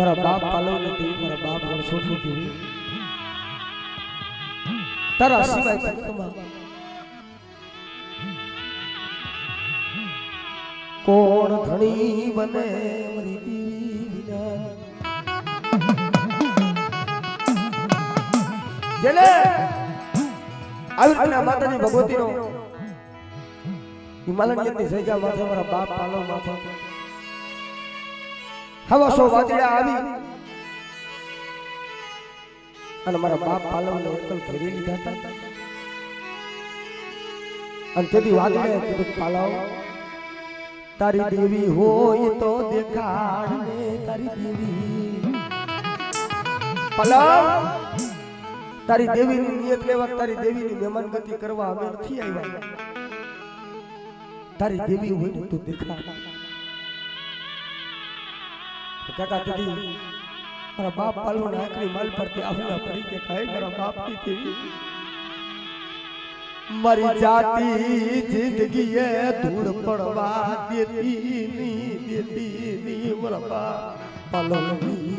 મારા બાપ પાલવની દેવી, મારા બાપ વર્ષોની દેવી, તારા સિવાય જગતમાં કોણ ધણી બને મારી દેવી વિના। જેને આવી રીતના માતાજી ભગવતીનો હિમાલયની જગ્યા માથે મારા બાપ પાલવ માથે હવા સો વાદળા આવી અને મારા બાપ પાલવને એકલ ઘેરી લીધા હતા અને તેથી વાદળે કીધું પાલવ તારી દેવી હોય તો દેખાડ ને તારી દેવી। પાલવ તારી દેવીની નિયત લેવા, તારી દેવીની મહેમાનગતિ કરવા અમે નથી આવ્યા, તારી દેવી હોય ને તું દેખાડ। કાકા દીદી મારા બાપ પાલવ ને આખરી માલ પરથી આહુલા પડી કે કાય મારા બાપ ની દેવી મારી જાતિ જિંદગીએ ધૂળ પડવા દેતી ની મારા બાપ પાલવ ની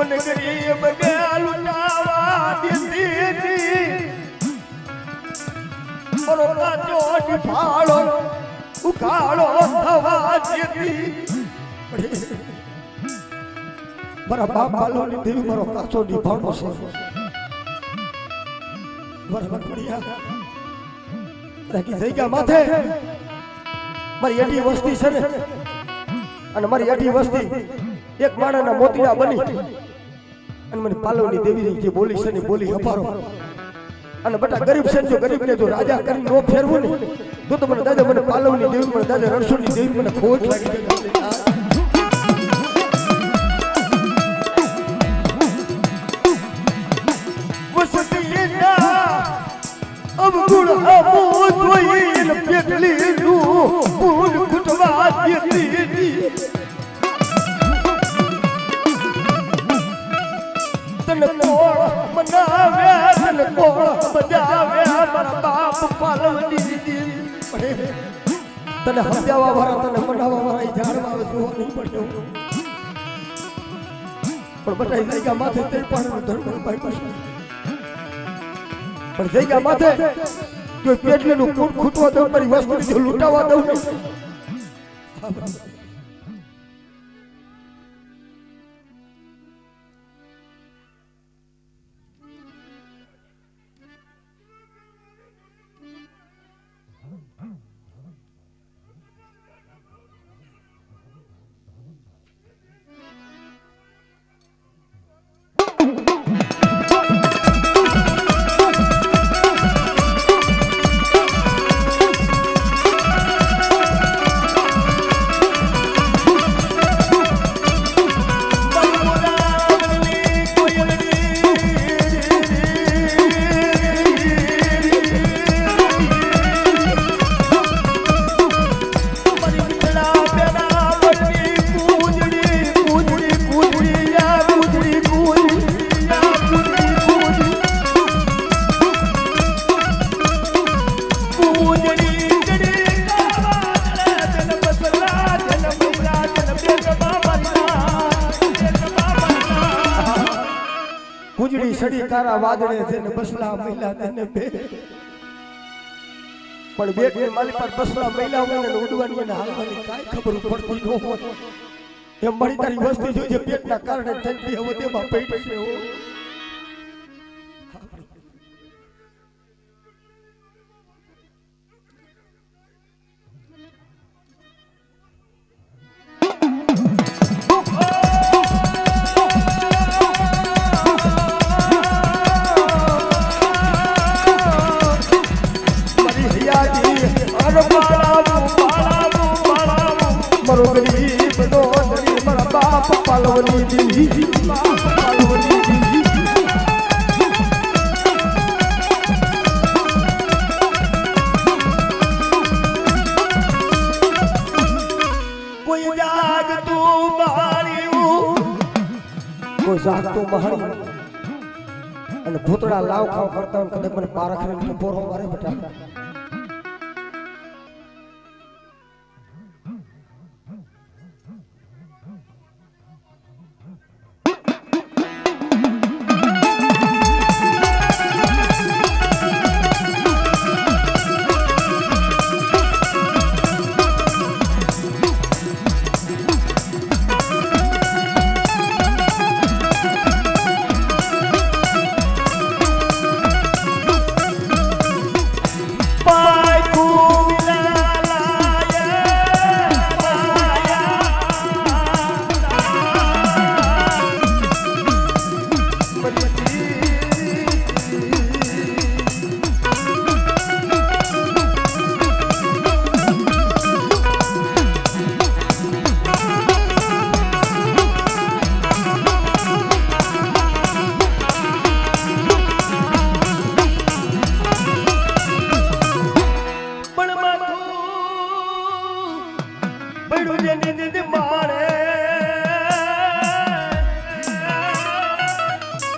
મને ગરીબ ને લૂટાવા દેતી મરો કાચો ઢાળો ઉકાળો થવા દેતી। મારા બાપ પાલવની દેવી મારો કાચો ઢાળો છે બરાબર પડ્યા રાખી થઈ ગયા માથે મારી એટી વસ્તી છે ને અને મારી એટી વસ્તી એક માણાના મોતીડા બની અને મને પાલવની દેવી જે બોલી છે ને બોલી હપારો અને બટા ગરીબ છે જો ગરીબને જો રાજા કરી નો ફેરવું ને તો મને દાદા મને પાલવની દેવી મને દાદા રણછોડની દેવી મને ખોટ લાગી ગઈ। અવગુણ આપો જોઈને પેટલી નું પૂન કુટવા દેતી તને કોળ મનાવે તને કોળ બજાવે મારા બાપ પાલવની દેવી। તને સમજાવવા વાળા તને મનાવવા વાળા જાણવા જોવા નહીં પડ્યો પણ બટાઈ જગ્યા માથે તે પણ ધર્મ પાડ્યું પણ જગ્યા માથે જો પેટલેનું કૂટ ખૂટવા દઉં મારી વસ્તુ લૂંટાવા દઉં ગુજડી સડી તારા વાદળે છે ને બસલા મહિલા તને બે પણ બેટ ની માલી પર બસલા મહિલા હોય ને ઉડવાની ને હાલવાની કાઈ ખબર પડતી ન હોય એમ મારી તારી વસ્તી જોજે પેટના કારણે થતી હવે તેમાં પેટ છે હો। મરો ગરીબ નો ધણી મારા બાપ પાલવની દેવી પાલવની દેવી। કોઈ જાગતો મહાણી અને ભૂતડા લાવ ખાવ કરતા હોય કદાચ મને પારખને પોરો મારે બેટા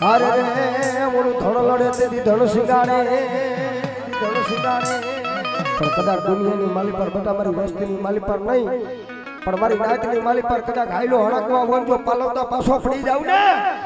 અરે રે ઓલું ધણ લડે તેથી ધણ શિંગાડે પણ કદાચ દુનિયાની માલી પર બેટા મારી વસ્તીની માલી પર નહીં પણ મારી નાતની માલી પર કદાચ હાઈલો હણકવા હોય જો પાલવતા પાછો ફરી જાવ ને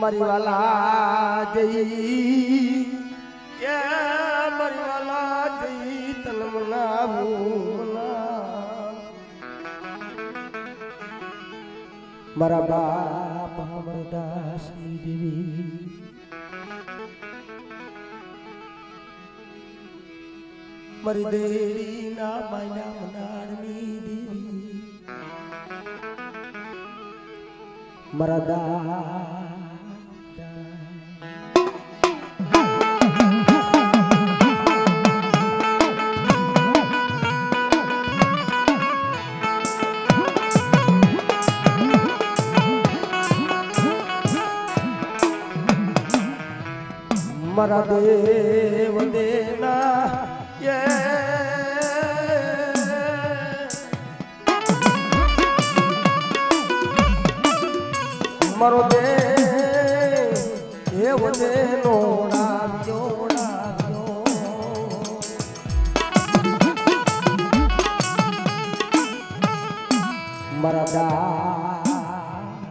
મારી વાલા જઈ મારી વાલા જઈ તન મનાવું મારા બાપ અમરદાસ દેવી મારી દેવી ના માયના મનારની દેવી મારા દા મારા દેવ દેના મારો દેવ દેનો મારા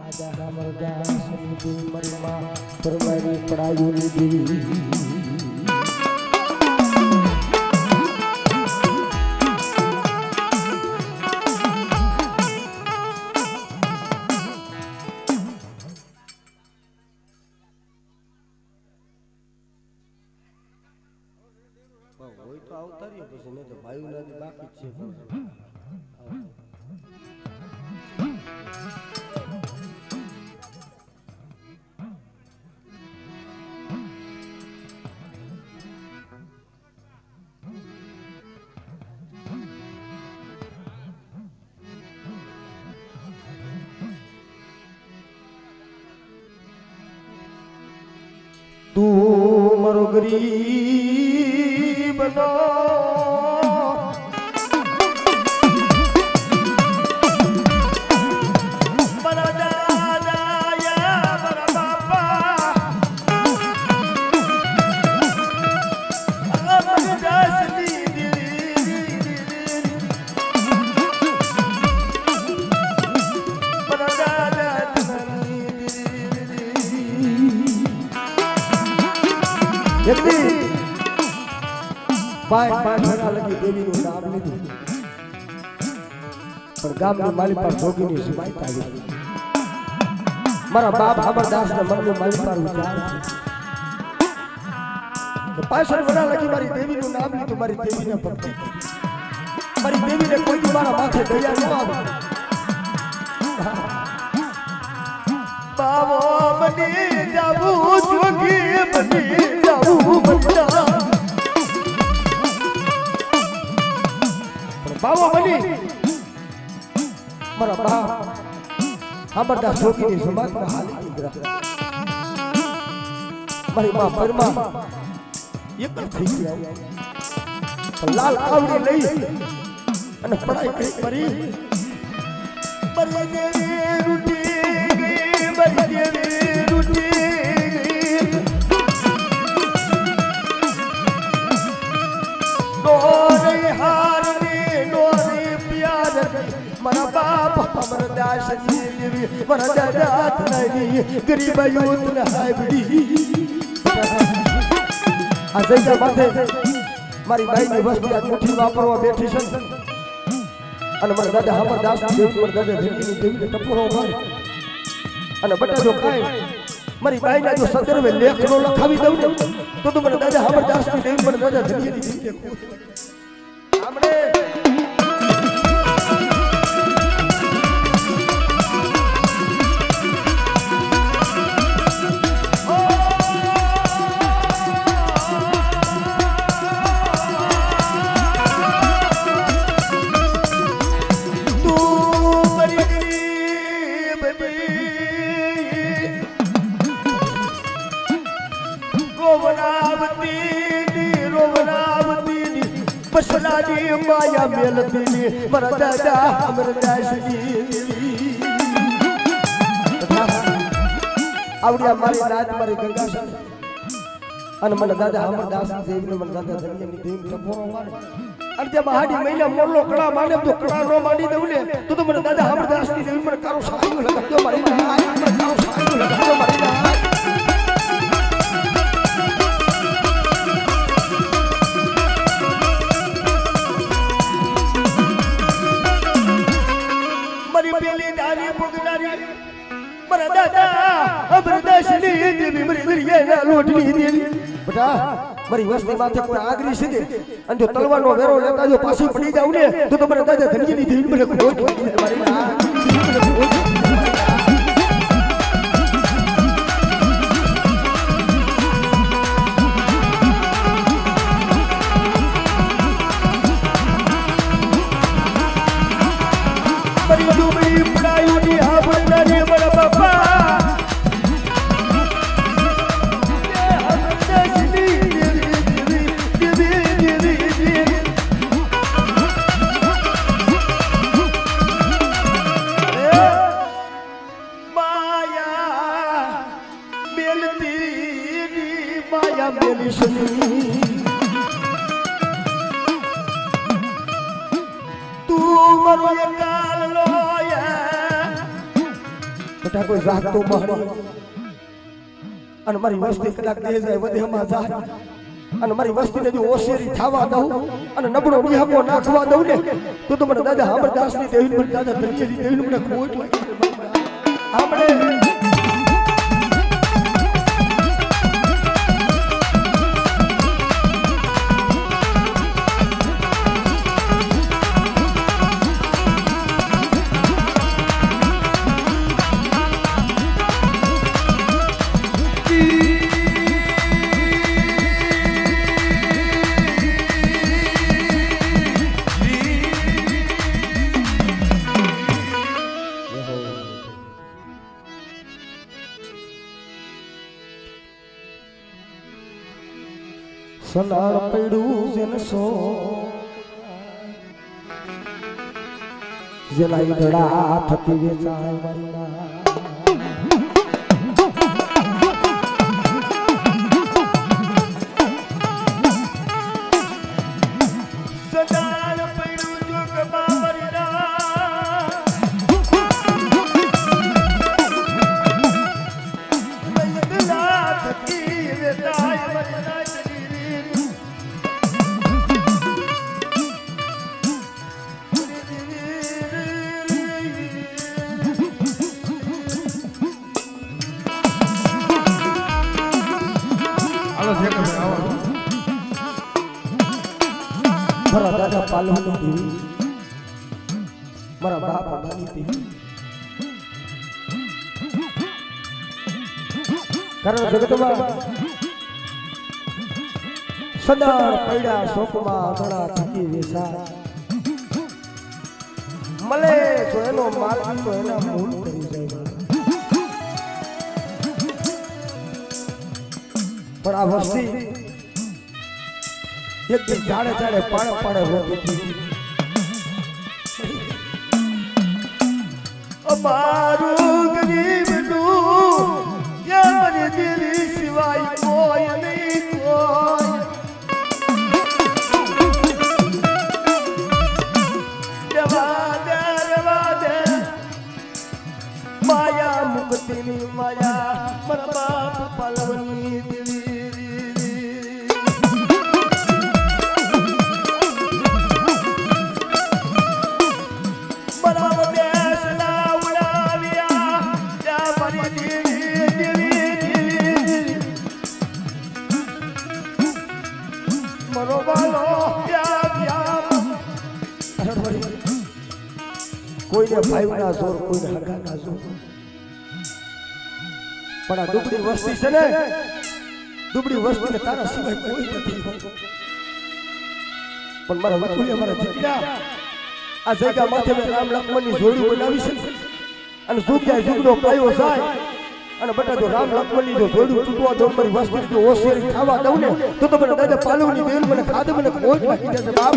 દાદા મરદા સમજી મારી માં પરમારી પડાયું દેવી હોય તો આવતા રહ્યો પછી નહીં તો ભાઈ નથી બાકી જ છે તું મારો ગરીબ નો મારા દાદા યા મારા બાપા એકદી પાંચ વર્ષ લગી દેવીનું નામ લીધું પણ ગામની માલી પર જોગીની સિવાય આવી મારા બાપ અમરદાસના મનની માલી પર વિચાર છે 65 વર્ષ લગી મારી દેવીનું નામ લીધું મારી દેવીને ભક્તિ મારી દેવીને કોઈ મારા માથે દયા ન આવે બાવો બની જાવું જોગી બની જાવું બન્યા બાવો બની મારા બાપ અમરદાસ જોગીની સમાજમાં હાલી નીકળ્યા મારી માં પરમાં એક થઈ ગયા લાલ આવડી લઈ અને પડાઈ કરી મારી દેવી રૂટી મારી દેવી રૂટી નોરે હાર ને નોરે પ્યાર મારા બાપ અમરદાસ દેવી મારા દાદા થનાઈ ગરીબ યુત ને હાઈબડી આ જઈજા માથે મારી બાઈની વસ્તી આ મુઠ્ઠી વાપરવા બેઠી છે અને મારા દાદા અમરદાસ દેવી મારા દાદા ધીરીની દેવીને ટપોરો મારે અને બટા જો કાઈ મારી બાઈના જો સંદર્ભે લેખ નો લખાવી દઉં ને તો મારા દાદા અમરદાસની દેવી મારા દાદા ધીરીની દેવીને આપણે બસલાની માયા મેલતી મારા દાદા અમરદાસની આવડિયા મારી નાત મારી ગંગા અને મને દાદા અમરદાસ દેવીને મને દાદા ધનિયાની દેવી ટપોરો મારે અને જે મહાડી મહિના મોરલો કળા માને તો કળા નો માની દઉં ને તો મને દાદા અમરદાસની દેવી મને કારો સાયું લગાડતો મારી કારો સાયું લગાડતો મારી મારી વસ્તી માથે કોઈ આગરી છે અને જો તલવારનો વેરો લેતા જો પાછી પડી જાવ ને તો તમારા દાદા ધનિયાની દેવી મને ખોટ કોઈ જાગતો મહડી અને મારી વસ્તી કદાચ દે જાય વધેમાં જાય અને મારી વસ્તીને જો ઓસેરી થવા દઉં અને નબળો નિહાકો નાખવા દઉં ને તો મને દાદા અમરદાસની દેવી મને દાદા ધનિયાની દેવી મને ખોટ લાગી આપણે સલાર પડ્યું જેન સો જલાઈ દડા થતી વેચાય મારી સદાર પડ્યું જોગ બાવરના દડા થતી વેચાય મારી મારા દાદા પાલવની દેવી મારા બાપ બાની દેવી કારણ જગતમાં સદા પૈડા શોકમાં ઘણા થકી વેસા મળે તો એનો માર્ગ તો એના મૂળ કરી જાય પણ આ વસ્તી એક દિન જાડે જાડે પાડે પાડે રોતી અમારું ગરીબનું યાર દિલી સિવાય કોઈ નહીં કોઈ રેવા દે માયા મુક્તિની માયા મારા બાપ પાલવની દેવી બરાબર બેસના ઉડાવ્યા ત્યાં મારી દેવી મરો બાલો કોઈને ભાઈના જોર કોઈને હગાના જોર પણ આ દુબળી વસ્તી છે ને દુબળી વસ્તીને તારા સિવાય કોઈ નથી પણ મારા વકુલે મારા દીકરા આ જગ્યા માથે મેં રામ લક્ષ્મણની જોડી બનાવી છે અને જુગ્યા જુગનો પાયો જાય અને બટા જો રામ લક્ષ્મણની જો જોડી તૂટવા દો મારી વસ્તી જો ઓસેરી ખાવા દઉં ને તો મને દાદા પાલવની બેન મને ખાધે મને ખોટ લાગી જશે બાપ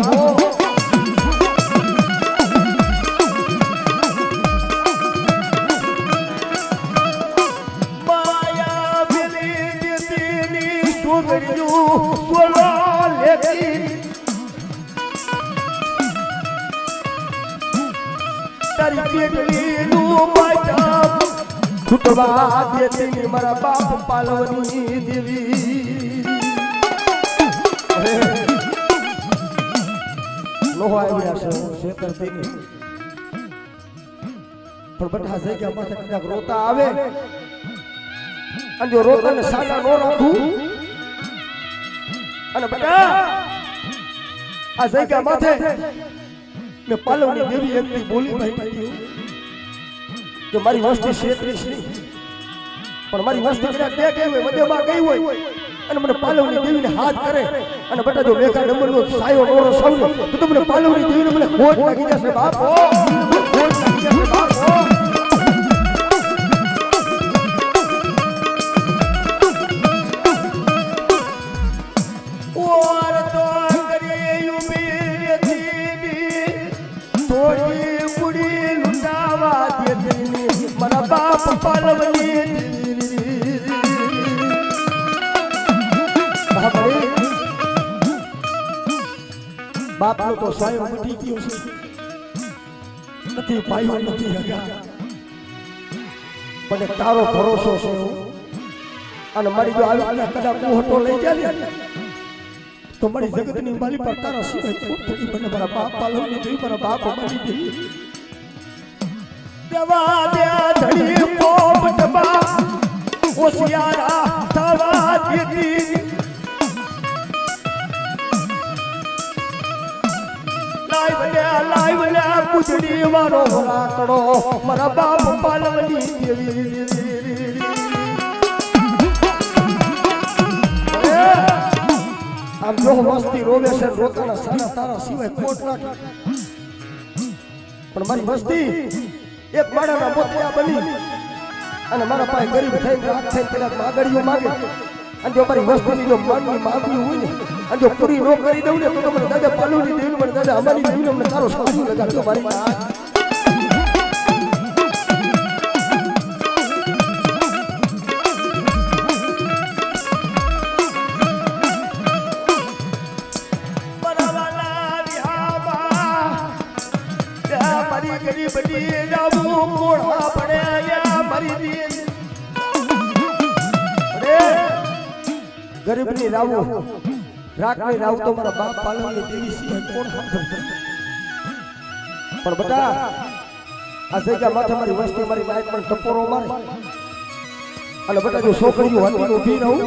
છૂટવા દેતી મારા બાપ પાલવની દેવી લોહો આવ્યા છે શેતર દેવી પણ બધા જગ્યા માથે કદાચ રોતા આવે અને જો રોતાને સાચા ન રાખું અને બધા આ જગ્યા માથે મેં પાલવની દેવી એકથી બોલી ભાઈ કે મારી વસ્તી 36 ની પણ મારી વસ્તી કદાચ બે ગઈ હોય મધ્યમાં ગઈ હોય અને મને પાલવની દેવીને હાથ કરે અને બટા જો મેઘા નંબરનો સાયો નોરો સાવનો તો મને પાલવની દેવીને મને ખોટ લાગી જશે બાપ ખોટ લાગી જશે બાપ બાપનો તો સાયો મટી ગયો છે નથી ભાઈઓ નથી હગા પણ તારો ભરોસો છે અને મારી જો આવી કદાચ કોહટો લઈ જાય તો મારી જગતની માલી પર તારા સિવાય કોઈ મને મારા બાપ પાલવની દેવી મારા બાપ મારી દેવી દેવા દે ધડી પોપટમાં ઓસિયારા થવા દીધી લાઈવ લે પૂછડી વાળો રાખડો મારા બાપ પાલવની દેવી આમ જો મસ્તી રોવે છે રોતાના સારા તારા સિવાય કોટ નાખે પણ મારી મસ્તી એક માળાના મોતિયા બની અને મારા પાસે ગરીબ થઈને રાત થઈને કદાચ માગડીઓ માગે અને જો મારી વસ્તુની જો મનની માગણી હોય ને અને જો પૂરી ન કરી દઉં ને તો મને દાદા પાલવની દેવી મને દાદા અમારી દેવીને મને તારો સારું લગાડજો મારી ગરીબની રાવો રાખની રાવ તો મારા બાપ પાલવની દેવી સિવાય કોણ સાંભળતો પણ બટા આ જગ્યા માથે મારી વસ્તી મારી નાઈટ પણ ટપોરો મારે અને બટા જો છોકરીઓ હતી ઊભી રહું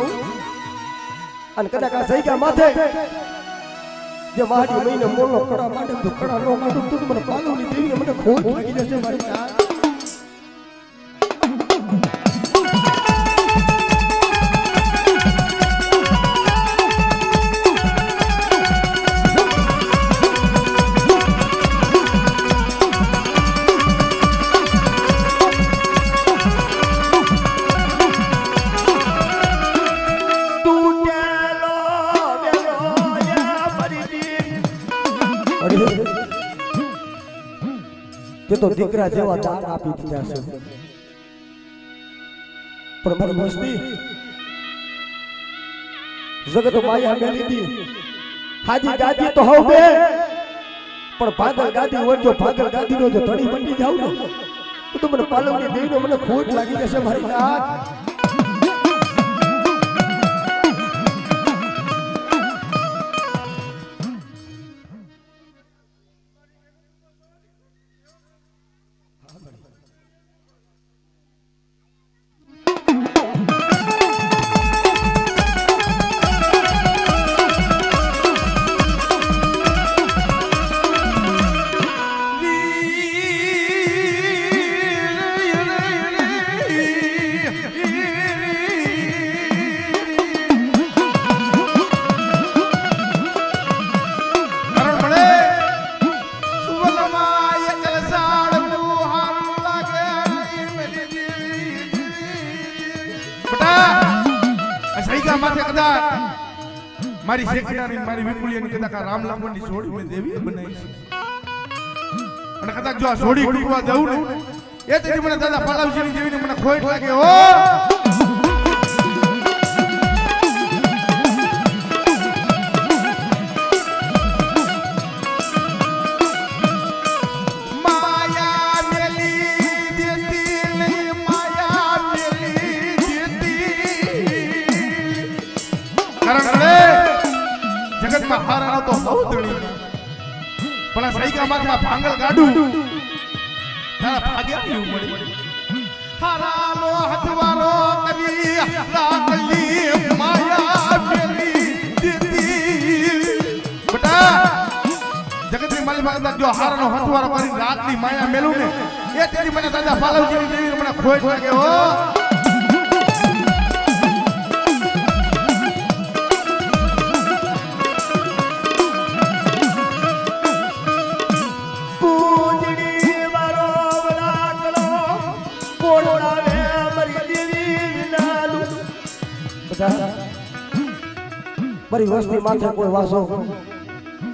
અને કદાચ આ સૈકા માથે જે મારી મહિને મોલો કડા માટે તો કડા નો કાઢું તો મને પાલવની દેવીને મને ખોટ લાગી જશે મારી જાન તે તો દીકરા જેવા દાન આપી દીધા છે પણ મારી વસ્તી જગત માયા મેલી દી હાજી ગાદી તો હવે પણ ભાગલ ગાદી હોય જો ભાગલ ગાદી નો જો ધણી બની જાવ ને તો મને પાલવની દેવીનો મને ખોટ લાગી જશે મારી જાન મારી શેખડાની મારી વિપુલિયાની કદાચ આ રામ લખમણની જોડી મેં દેવી બનાવી છે અને કદાચ જો આ જોડી તૂટવા દઉં ને એ તેની મને દાદા પાલાવજીની દેવીને મને ખોટ લાગે ઓ હારાનો તો હવતણી પણ આ સૈકા માથે આ ભાંગલ ગાડું તારા ભાગ્યા આવ્યું મળી હારાનો હથવારો કરી લાગલી માયા મેલી દીદી બેટા જગતની માલી માં જો હારાનો હથવારો કરી રાતની માયા મેલું ને એ તેરી મને દાદા પાલવજીની દેવીને મને ખોટ લાગે હો મારી વસ્તી માથે કોઈ વાસો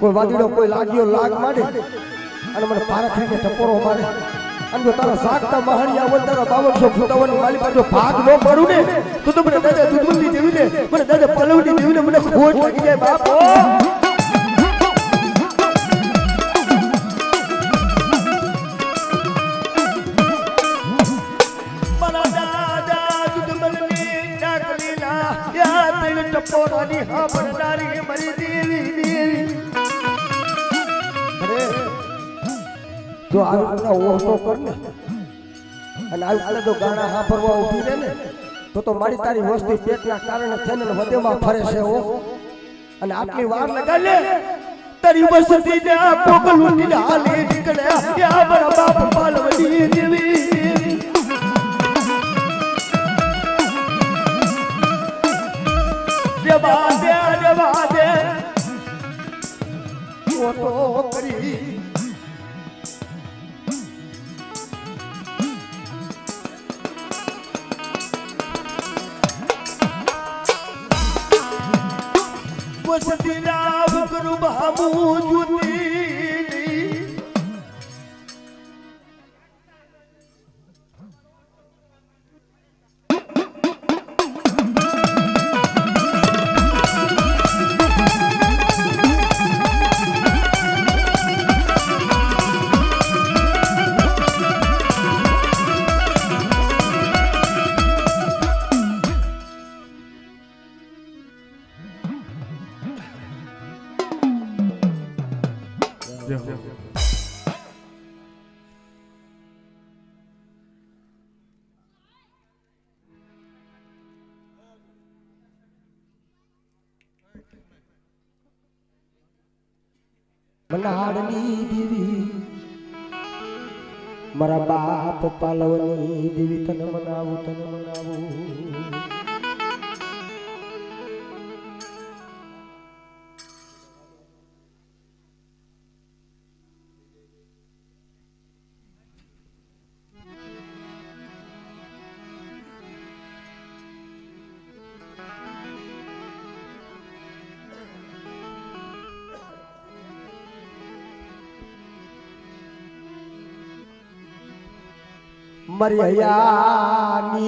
કોઈ વાદીડો કોઈ લાગ્યો લાગ મારે અને મને પારા ખાઈને ટપોરો મારે અને જો તારા સાગતા મહાણિયા હોય તારા 5200 ફૂટાવાની માલી પર જો ભાગ ન પડું ને તો મને દાદા દુધમલની દેવીને મને દાદા પલવની દેવીને મને ખોટ લાગી જાય બાપો ટપોરાની હાબરદારી મારી દેવી અરે જો આ ઓહો કર ને અને આ તો ગાણા હાફરવા ઊભી રહે ને તો મારી તારી વસ્તી પેટના કારણે થઈને વધેમાં ફરે છે ઓ અને આટલી વાર લગાડે તારી વસ્તી ને આ પોગલ ઉઠીને હાલી નીકળે આ મારા બાપ પાલવડી દેવી જવાદે ઓટો કરી વસતી રાવ કરું બાબુ જુતી મનાડની દેવી મારા બાપ પાલવની દેવી તને મનાવું મરિયાની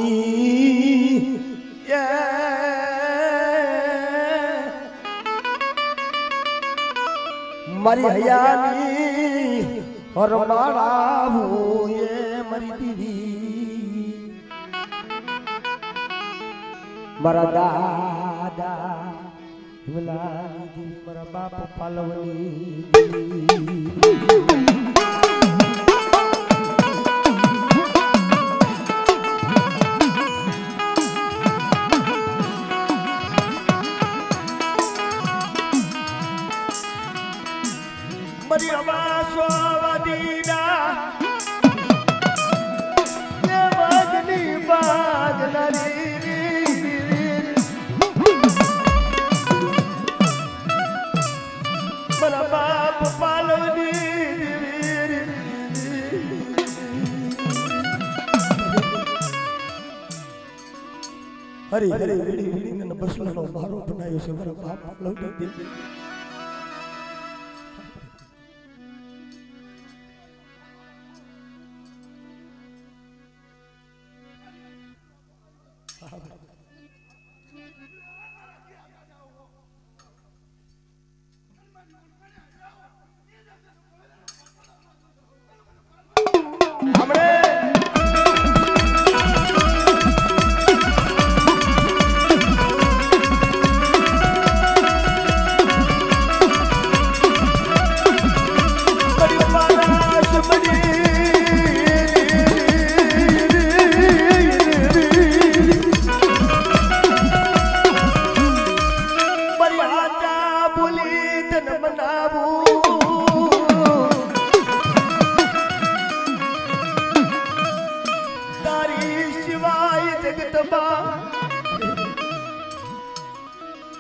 મરિયાની હરમાળાવું એ મરી દીવી મારા દાદા હિમલાની દેવી મારા બાપ પાલવની હરી હરી વીડી વીડીને બસલાનો મારો બનાવ્યો છે મારા બાપ પાલવનો દિલ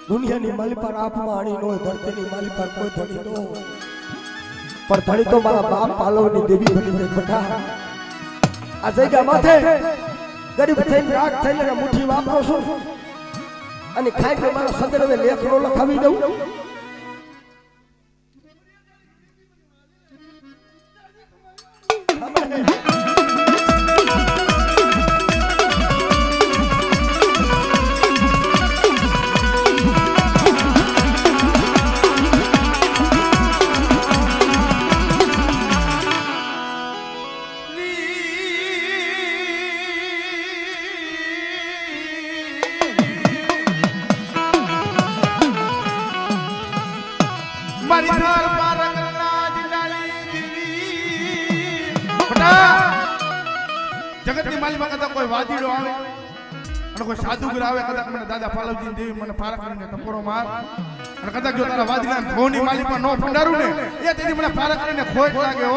દુનિયાની માલી પર આપ માણી નો ધરતીની માલી પર કોઈ ધણી નો પર ધણી તો મારા બાપ પાલવની દેવી બની છે બેટા આ જગ્યા માથે ગરીબ થઈને રાગ થઈને મુઠ્ઠી વાપરો છું અને ખાઈ કે મારા સંદર્ભે લેખનો લખાવી દઉં જગતની માલિમાં કદાચ કોઈ વાદીડો આવે અને કોઈ સાધુગર આવે કદાચ મને દાદા પાલવજી દેવી મને પારા કરીને ટકોરો માર અને કદાચ જો તારા વાદીના ધોની માલિમાં નો ફંડારું ને એ તેથી મને પારા કરીને ખોટ લાગે ઓ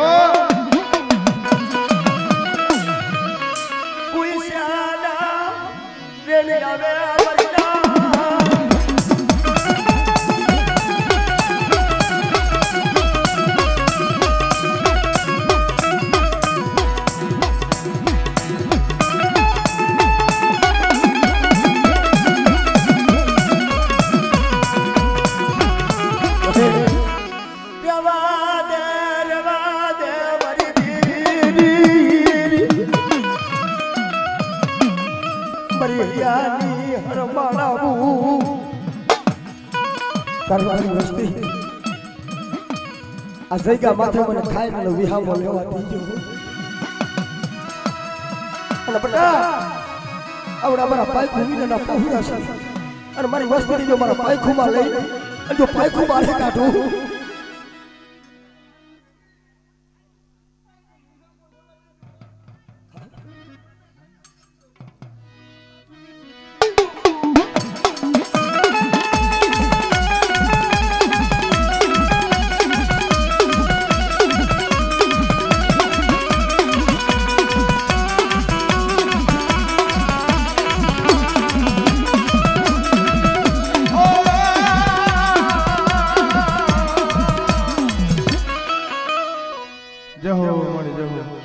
કોઈ શાલા રેને આવે આ જગ્યા માથે મને ખાઈ મને વિહામો લેવા દીજો અને બેટા આવડા મારા પાયખું ના પહોંચ્યા છે અને મારી વસ્તી જો મારા પાયખુમાં લઈ અને જો પાયખું બહાર કાઢું જય હો મળી જય હો